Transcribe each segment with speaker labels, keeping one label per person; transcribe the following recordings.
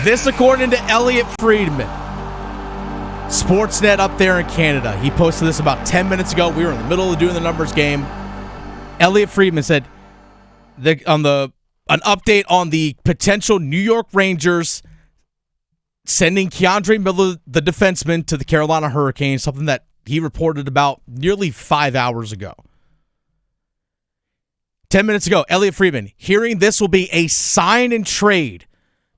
Speaker 1: This according to Elliot Friedman, Sportsnet up there in Canada. He posted this about 10 minutes ago. We were in the middle of doing the numbers game. Elliot Friedman said an update on the potential New York Rangers sending K'Andre Miller, the defenseman, to the Carolina Hurricanes, something that he reported about nearly 5 hours ago. 10 minutes ago, Elliot Friedman, hearing this will be a sign and trade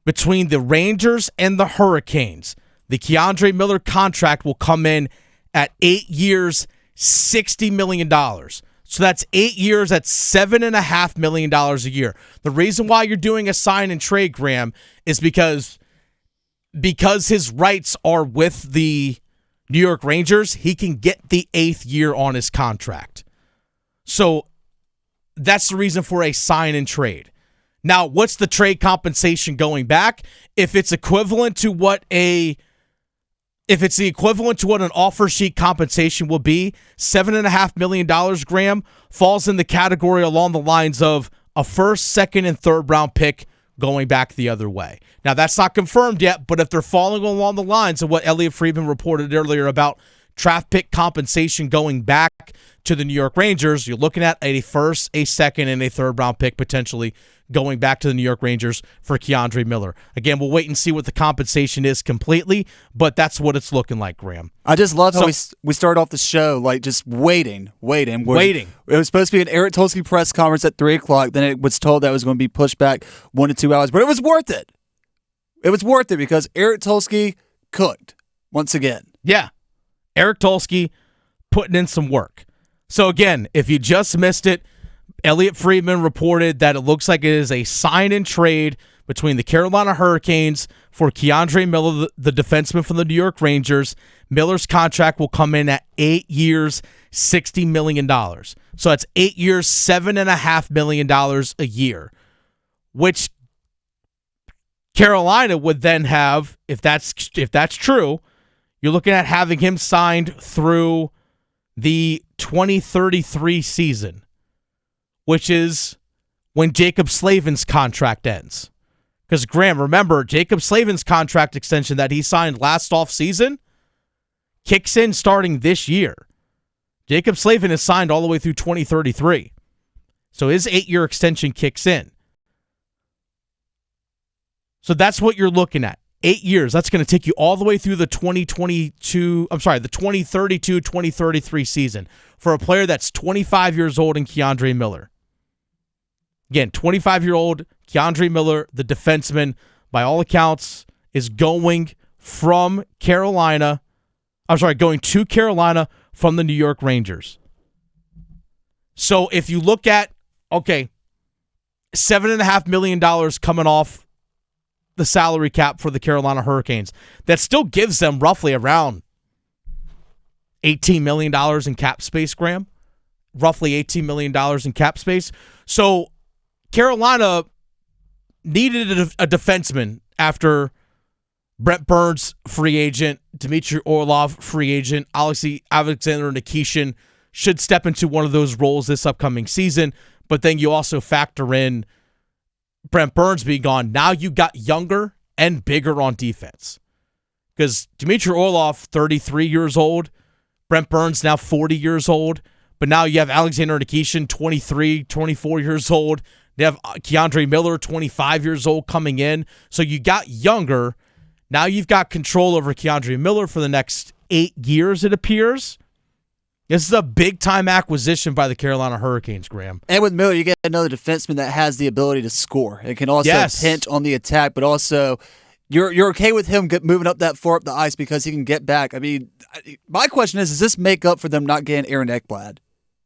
Speaker 1: between the Rangers and the Hurricanes. The K'Andre Miller contract will come in at 8 years, $60 million. So that's 8 years at $7.5 million a year. The reason why you're doing a sign and trade, Graham, is because his rights are with the New York Rangers, he can get the 8th year on his contract. So that's the reason for a sign and trade. Now, what's the trade compensation going back? If it's equivalent to what an offer sheet compensation will be, $7.5 million, Graham, falls in the category along the lines of a first, second, and third round pick going back the other way. Now, that's not confirmed yet, but if they're falling along the lines of what Elliot Friedman reported earlier about draft pick compensation going back to the New York Rangers, you're looking at a first, a second, and a third round pick potentially going back to the New York Rangers for K'Andre Miller. Again, we'll wait and see what the compensation is completely, but that's what it's looking like, Graham.
Speaker 2: I just love how we started off the show like just waiting. It was supposed to be an Eric Tulski press conference at 3 o'clock. Then it was told that it was going to be pushed back 1 to 2 hours, but it was worth it. It was worth it because Eric Tulski cooked once again.
Speaker 1: Yeah. Eric Tulski putting in some work. So again, if you just missed it, Elliot Friedman reported that it looks like it is a sign and trade between the Carolina Hurricanes for K'Andre Miller, the defenseman from the New York Rangers. Miller's contract will come in at 8 years, $60 million. So that's 8 years, $7.5 million a year, which Carolina would then have, if that's true, you're looking at having him signed through the 2033 season, which is when Jacob Slavin's contract ends. Because, Graham, remember, Jacob Slavin's contract extension that he signed last offseason kicks in starting this year. Jacob Slavin is signed all the way through 2033. So his 8-year extension kicks in. So that's what you're looking at. 8 years. That's going to take you all the way through the 2032-2033 season for a player that's 25 years old in K'Andre Miller. Again, 25-year-old K'Andre Miller, the defenseman, by all accounts, is going to Carolina from the New York Rangers. So if you look at, $7.5 million coming off the salary cap for the Carolina Hurricanes, that still gives them roughly around $18 million in cap space, Graham. Roughly $18 million in cap space. So Carolina needed a defenseman after Brent Burns, free agent, Dmitry Orlov, free agent, Alexander Nikishin should step into one of those roles this upcoming season. But then you also factor in Brent Burns being gone. Now you got younger and bigger on defense. Because Dmitry Orlov, 33 years old. Brent Burns now 40 years old. But now you have Alexander Nikishin, 23, 24 years old. You have K'Andre Miller, 25 years old, coming in. So you got younger. Now you've got control over K'Andre Miller for the next 8 years, it appears. This is a big-time acquisition by the Carolina Hurricanes, Graham.
Speaker 2: And with Miller, you get another defenseman that has the ability to score. It can also pinch on the attack, but also you're okay with him moving up that far up the ice because he can get back. I mean, my question is, does this make up for them not getting Aaron Ekblad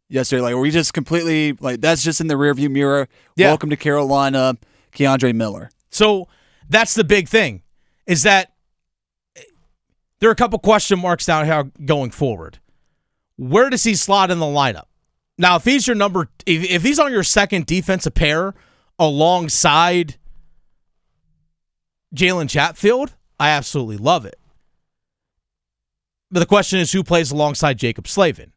Speaker 2: yesterday? Like, are we just completely, that's just in the rearview mirror? Yeah. Welcome to Carolina, K'Andre Miller.
Speaker 1: So that's the big thing, is that there are a couple question marks down here going forward. Where does he slot in the lineup? Now, if he's if he's on your second defensive pair alongside Jalen Chatfield, I absolutely love it. But the question is, who plays alongside Jacob Slavin?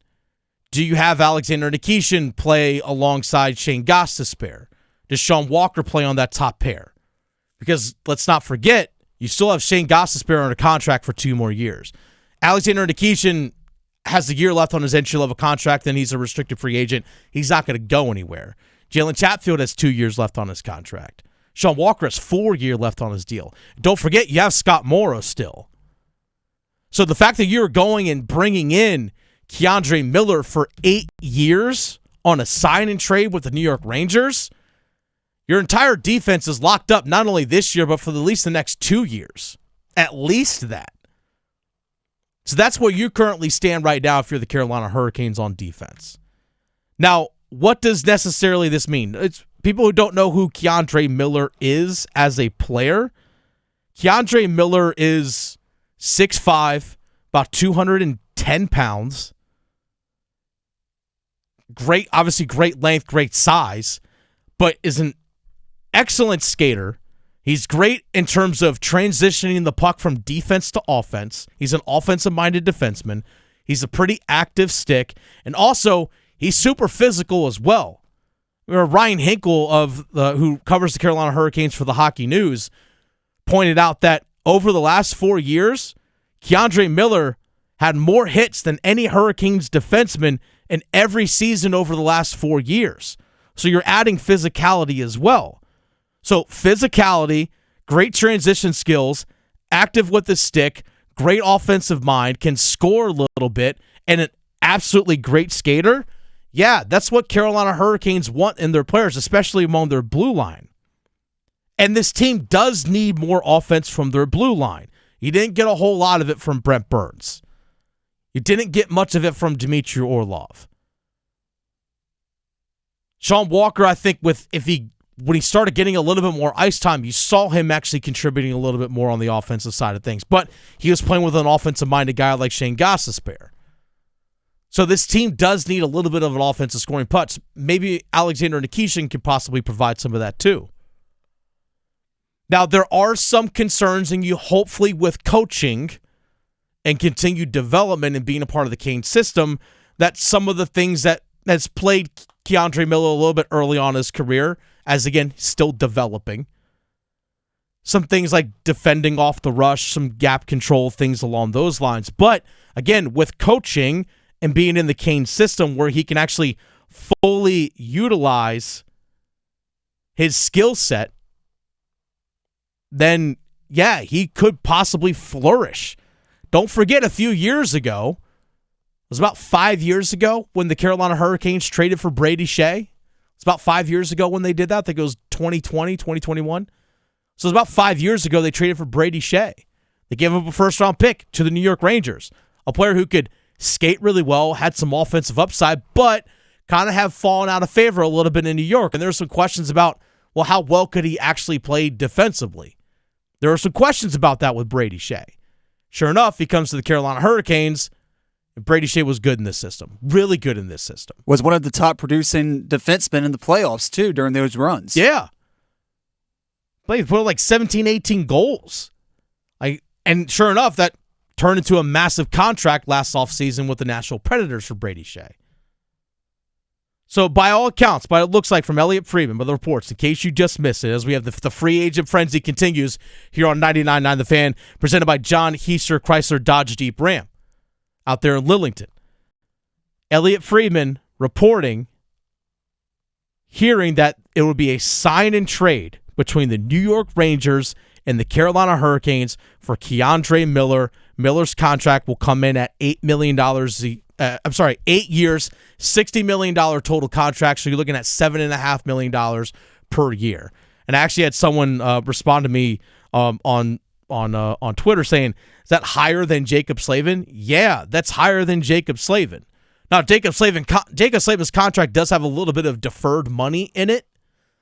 Speaker 1: Do you have Alexander Nikishin play alongside Shane Gostisbehere? Does Sean Walker play on that top pair? Because let's not forget, You still have Shane Gostisbehere under contract for 2 more years. Alexander Nikishin has a year left on his entry-level contract, then he's a restricted free agent. He's not going to go anywhere. Jalen Chatfield has 2 years left on his contract. Sean Walker has 4 years left on his deal. Don't forget, you have Scott Morrow still. So the fact that you're going and bringing in Keandre Miller for 8 years on a sign and trade with the New York Rangers, your entire defense is locked up not only this year, but for at least the next 2 years. At least that. So that's where you currently stand right now if you're the Carolina Hurricanes on defense. Now, what does necessarily this mean? It's people who don't know who Keandre Miller is as a player. Keandre Miller is 6'5", about 210 pounds. Great, obviously great length, great size, but is an excellent skater. He's great in terms of transitioning the puck from defense to offense. He's an offensive-minded defenseman. He's a pretty active stick, and also he's super physical as well. Ryan Hinkle, who covers the Carolina Hurricanes for the Hockey News, pointed out that over the last 4 years, Keandre Miller had more hits than any Hurricanes defenseman in every season over the last 4 years. So you're adding physicality as well. So physicality, great transition skills, active with the stick, great offensive mind, can score a little bit, and an absolutely great skater. Yeah, that's what Carolina Hurricanes want in their players, especially among their blue line. And this team does need more offense from their blue line. You didn't get a whole lot of it from Brent Burns. You didn't get much of it from Dmitry Orlov. Sean Walker, I think, when he started getting a little bit more ice time, you saw him actually contributing a little bit more on the offensive side of things. But he was playing with an offensive-minded guy like Shane Gostisbehere. So this team does need a little bit of an offensive scoring punch. Maybe Alexander Nikishin could possibly provide some of that too. Now, there are some concerns in you, hopefully, with coaching and continued development and being a part of the Kane system, that some of the things that's plagued Keandre Miller a little bit early on in his career, as again, still developing. Some things like defending off the rush, some gap control, things along those lines. But again, with coaching and being in the Kane system where he can actually fully utilize his skill set, then yeah, he could possibly flourish. Don't forget a few years ago, it was about 5 years ago when the Carolina Hurricanes traded for Brady Shea. It's about 5 years ago when they did that. I think it was 2020, 2021. So it was about 5 years ago they traded for Brady Shea. They gave up a first-round pick to the New York Rangers, a player who could skate really well, had some offensive upside, but kind of have fallen out of favor a little bit in New York. And there were some questions about, well, how well could he actually play defensively? There were some questions about that with Brady Shea. Sure enough, he comes to the Carolina Hurricanes, and Brady Shea was good in this system. Really good in this system.
Speaker 2: Was one of the top producing defensemen in the playoffs, too, during those runs.
Speaker 1: Yeah. He put like 17, 18 goals. And sure enough, that turned into a massive contract last offseason with the Nashville Predators for Brady Shea. So by all accounts, by it looks like from Elliot Friedman, by the reports, in case you just missed it, as we have the free agent frenzy continues here on 99.9 The Fan, presented by John Heister Chrysler Dodge Jeep Ram out there in Lillington. Elliot Friedman reporting, hearing that it would be a sign and trade between the New York Rangers and the Carolina Hurricanes for Keandre Miller. Miller's contract will come in at $8 million 8 years, $60 million total contract. So you're looking at $7.5 million per year. And I actually had someone respond to me on Twitter saying, is that higher than Jacob Slavin? Yeah, that's higher than Jacob Slavin. Now, Jacob Slavin's contract does have a little bit of deferred money in it,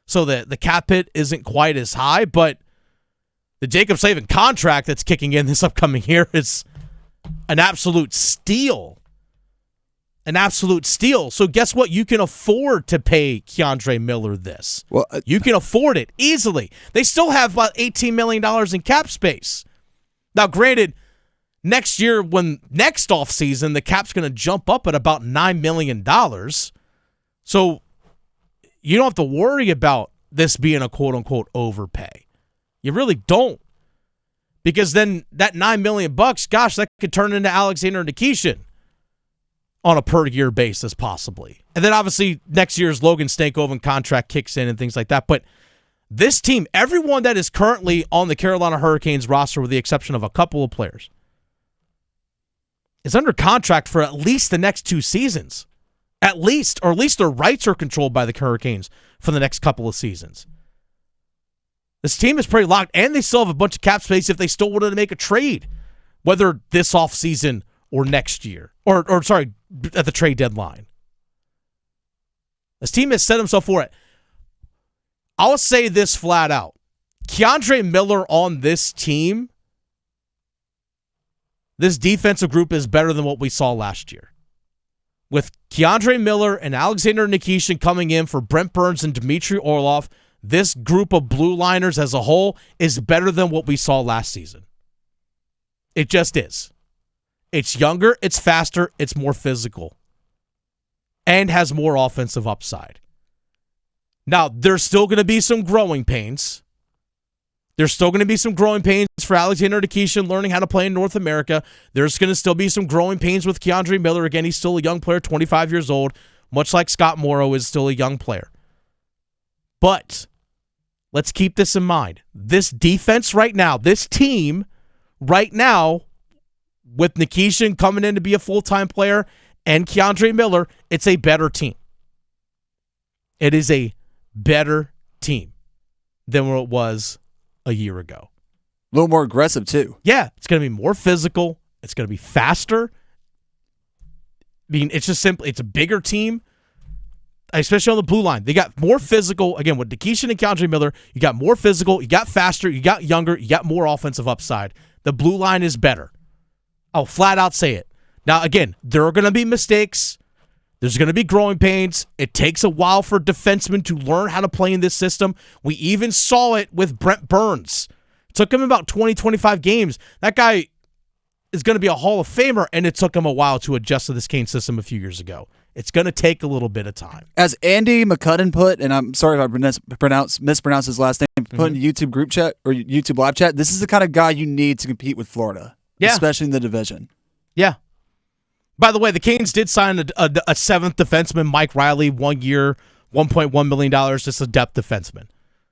Speaker 1: so that the cap hit isn't quite as high, but the Jacob Slavin contract that's kicking in this upcoming year is an absolute steal. An absolute steal. So guess what? You can afford to pay Keandre Miller this. Well, you can afford it easily. They still have about $18 million in cap space. Now, granted, next year, next offseason, the cap's going to jump up at about $9 million. So you don't have to worry about this being a quote-unquote overpay. You really don't. Because then that $9 million, gosh, that could turn into Alexander Nikishin on a per-year basis, possibly. And then obviously next year's Logan Stankoven contract kicks in and things like that. But this team, everyone that is currently on the Carolina Hurricanes roster, with the exception of a couple of players, is under contract for at least the next 2 seasons. At least their rights are controlled by the Hurricanes for the next couple of seasons. This team is pretty locked, and they still have a bunch of cap space if they still wanted to make a trade, whether this offseason or next year, or at the trade deadline. This team has set himself for it. I'll say this flat out. Keandre Miller on this team, this defensive group is better than what we saw last year. With Keandre Miller and Alexander Nikishin coming in for Brent Burns and Dmitry Orlov, this group of blue liners as a whole is better than what we saw last season. It just is. It's younger, it's faster, it's more physical, and has more offensive upside. Now, there's still going to be some growing pains. There's still going to be some growing pains for Alexander Nikishin learning how to play in North America. There's going to still be some growing pains with Keandre Miller. Again, he's still a young player, 25 years old, much like Scott Morrow is still a young player. But let's keep this in mind. This defense right now, this team right now, with Nikishin coming in to be a full-time player and Keandre Miller, it's a better team. It is a better team than what it was a year ago.
Speaker 2: A little more aggressive, too.
Speaker 1: Yeah, it's going to be more physical. It's going to be faster. I mean, it's just simply, it's a bigger team, especially on the blue line. They got more physical. Again, with Nikishin and Keandre Miller, you got more physical, you got faster, you got younger, you got more offensive upside. The blue line is better. I'll flat out say it. Now, again, there are going to be mistakes. There's going to be growing pains. It takes a while for defensemen to learn how to play in this system. We even saw it with Brent Burns. It took him about 20, 25 games. That guy is going to be a Hall of Famer, and it took him a while to adjust to this Kane system a few years ago. It's going to take a little bit of time.
Speaker 2: As Andy McCudden put, and I'm sorry if I mispronounce his last name, put in YouTube group chat or YouTube live chat, this is the kind of guy you need to compete with Florida, especially in the division.
Speaker 1: Yeah. By the way, the Canes did sign a seventh defenseman, Mike Riley, 1 year, $1.1 million, just a depth defenseman.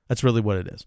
Speaker 1: That's really what it is.